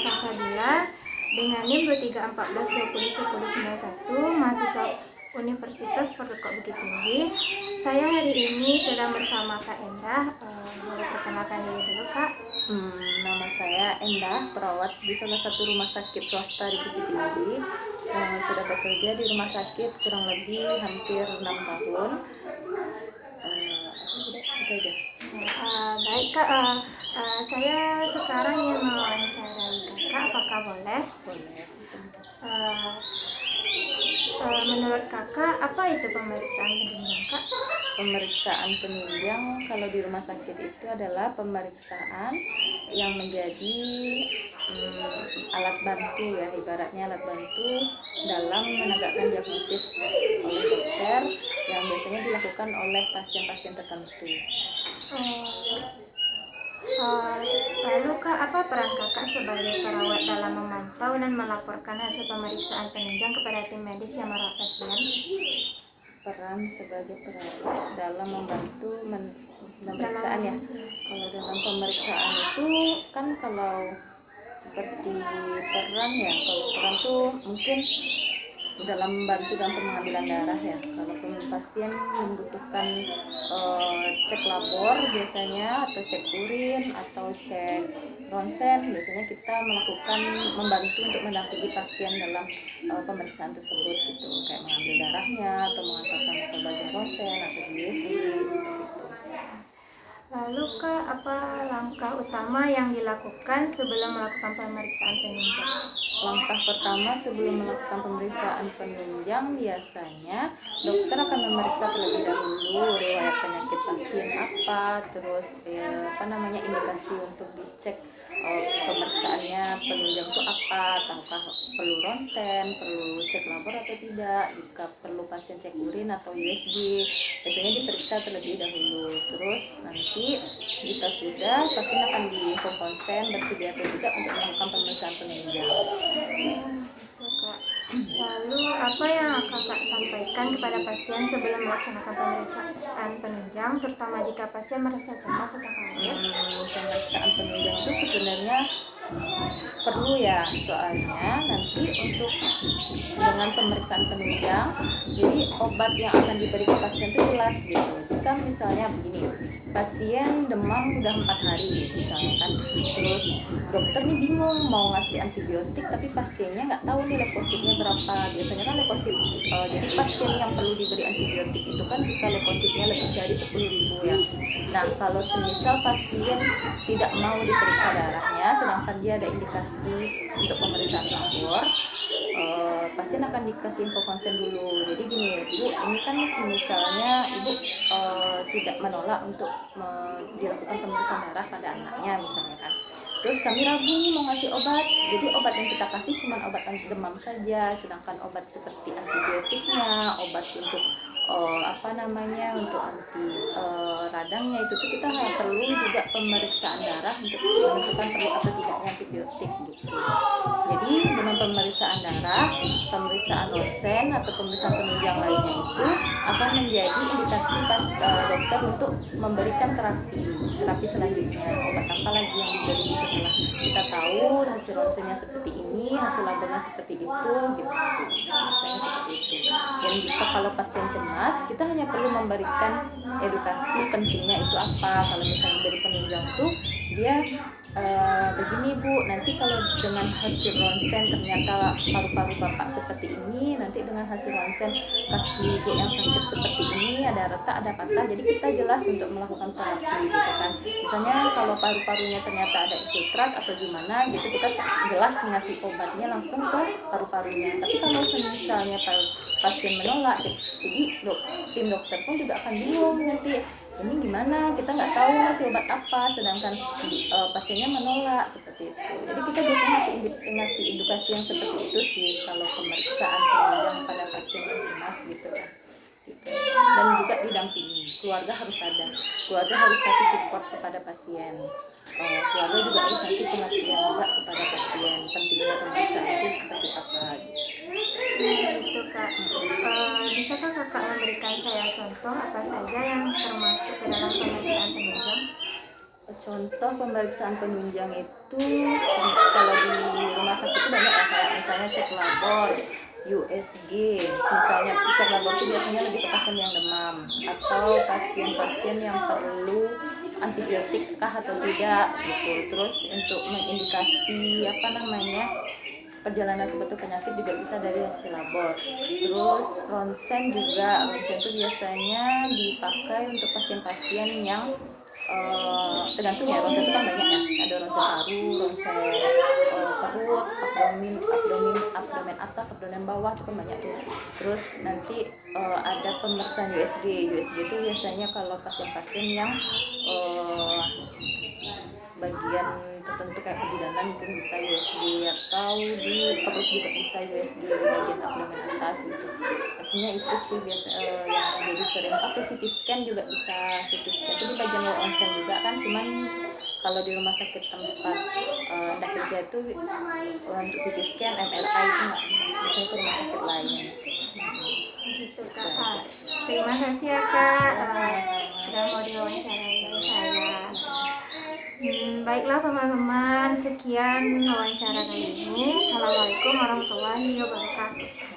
Salsabila dengan NIM 2314201091, mahasiswa Universitas Ferdinand Bukit Tinggi. Saya hari ini sedang bersama Kak Endah. Boleh perkenalkan diri dulu, Kak? Nama saya Endah, perawat di salah satu rumah sakit swasta di Bukit Tinggi. Sudah bekerja di rumah sakit kurang lebih hampir 6 tahun. Itu aja. Baik, Kak. Saya sekarang ingin mewawancarai Kakak. Apakah boleh? Boleh. Menurut Kakak, apa itu pemeriksaan penunjang, Kak? Pemeriksaan penunjang kalau di rumah sakit itu adalah pemeriksaan yang menjadi alat bantu, ya, ibaratnya alat bantu dalam menegakkan diagnosis oleh dokter yang biasanya dilakukan oleh pasien-pasien tertentu. Lalu Kak, apa peran Kakak sebagai perawat dalam memantau dan melaporkan hasil pemeriksaan penunjang kepada tim medis yang merawat pasien? Peran sebagai perawat dalam membantu pemeriksaan, ya. Kalau dalam pemeriksaan itu kan kalau seperti peran, ya, kalau peran tuh mungkin dalam membantu dalam pengambilan darah, ya. Kalau pasien membutuhkan cek labor biasanya, atau cek urin atau cek ronsen, biasanya kita membantu untuk mendampingi pasien dalam pemeriksaan tersebut gitu, kayak mengambil darahnya atau mengantarkan ke bagian ronsen atau USG seperti itu. Lalu Kak, apa langkah utama yang dilakukan sebelum melakukan pemeriksaan penunjang? Langkah pertama sebelum melakukan pemeriksaan penunjang, biasanya dokter akan memeriksa terlebih dahulu riwayat penyakit pasien apa, terus indikasi untuk dicek pemeriksaannya penunjang itu apa, apakah perlu ronsen, perlu cek labor atau tidak, jika perlu pasien cek urin atau USG, biasanya diperiksa terlebih dahulu. Terus nanti jika sudah, pasien akan diinfo konsen bersedia atau tidak untuk melakukan pemeriksaan penunjang. Lalu apa yang Kakak sampaikan kepada pasien sebelum melaksanakan pemeriksaan penunjang, terutama jika pasien merasa cemas atau khawatir? Pemeriksaan penunjang itu sebenarnya perlu, ya, soalnya nanti untuk dengan pemeriksaan penunjang, jadi obat yang akan diberi ke pasien itu jelas gitu. Jika misalnya begini, pasien demam udah 4 hari misalnya kan, terus dokter nih bingung mau ngasih antibiotik tapi pasiennya nggak tahu nih leukositnya berapa. Biasanya kan leukosit, jadi pasien yang perlu diberi antibiotik itu kan jika leukositnya lebih dari 10.000, ya. Nah, kalau semisal pasien tidak mau diperiksa darahnya sedangkan dia ada indikasi untuk pemeriksaan labor, pasien akan dikasih info konsen dulu. Jadi gini, Bu, ini kan misalnya Ibu tidak menolak untuk dilakukan pemeriksaan darah pada anaknya misalnya kan. Terus kami ragu nih mau ngasih obat, jadi obat yang kita kasih cuma obat anti demam saja, sedangkan obat seperti antibiotiknya, obat untuk untuk anti radangnya itu tuh kita perlu juga pemeriksaan darah untuk menentukan perlu atau tidaknya antibiotik gitu. Jadi dengan pemeriksaan darah, pemeriksaan ronsen atau pemeriksaan penunjang lainnya itu akan menjadi indikasi dokter untuk memberikan terapi selanjutnya, obat apa lagi yang diberi setelah kita tahu hasil ronsennya seperti ini, hasil labornya seperti itu gitu. Misalnya seperti itu. Dan jika kalau pasien cemas, kita hanya perlu memberikan edukasi pentingnya itu apa. Kalau misalnya dari penunjang itu dia begini, Bu, nanti kalau dengan hasil ronsen ternyata paru-paru Bapak seperti ini, nanti dengan hasil ronsen kaki Ibu yang sakit seperti ini, ada retak, ada patah, jadi kita jelas untuk melakukan terapi gitu kan. Misalnya kalau paru-parunya ternyata ada infiltrat atau gimana gitu, kita jelas ngasih obatnya langsung ke paru-parunya. Tapi kalau misalnya pasien menolak, jadi tim dokter pun juga akan bingung nanti, ini gimana, kita nggak tahu ngasih obat apa sedangkan pasiennya menolak seperti itu. Jadi kita biasanya ngasih edukasi yang seperti itu sih kalau pemeriksaan penunjang pada pasien yang cemas gitu kan. Dan juga didampingi, keluarga harus ada, keluarga harus kasih support kepada pasien, keluarga juga harus kasih pengertian juga kepada pasien pentingnya pemeriksaan itu seperti apa Itu Kak, bisakah Kakak memberikan saya contoh apa saja yang termasuk ke dalam pemeriksaan penunjang? Contoh pemeriksaan penunjang itu kalau di misalnya cek labor, USG. Misalnya cek labor itu biasanya lebih ke pasien yang demam atau pasien-pasien yang perlu antibiotik kah atau tidak gitu. Terus untuk mengindikasi perjalanan suatu penyakit juga bisa dari hasil labor. Terus ronsen juga, ronsen itu biasanya dipakai untuk pasien-pasien yang tergantung ya, ronsen itu kan banyak ya, ada ronsen paru, ronsen perut, abdomen atas, abdomen bawah, itu kan banyak tuh. Terus nanti ada pemeriksaan USG itu biasanya kalau pasien-pasien yang bagian tertentu kayak kebidanan mungkin bisa USG, atau di perut juga bisa USG di bagian abdomen atas gitu. Pastinya itu sih biasa yang jadi sering. Atau CT scan juga bisa, CT scan itu di bagian ronsen juga kan, cuman kalau di rumah sakit tempat Anda kerja itu untuk CT scan, MRI itu nggak, biasanya ke rumah sakit lain. Gitu Kak. Terima kasih ya Kak, sudah mau diwawancarai saya. Baiklah teman-teman, sekian wawancara kali ini. Assalamualaikum warahmatullahi wabarakatuh.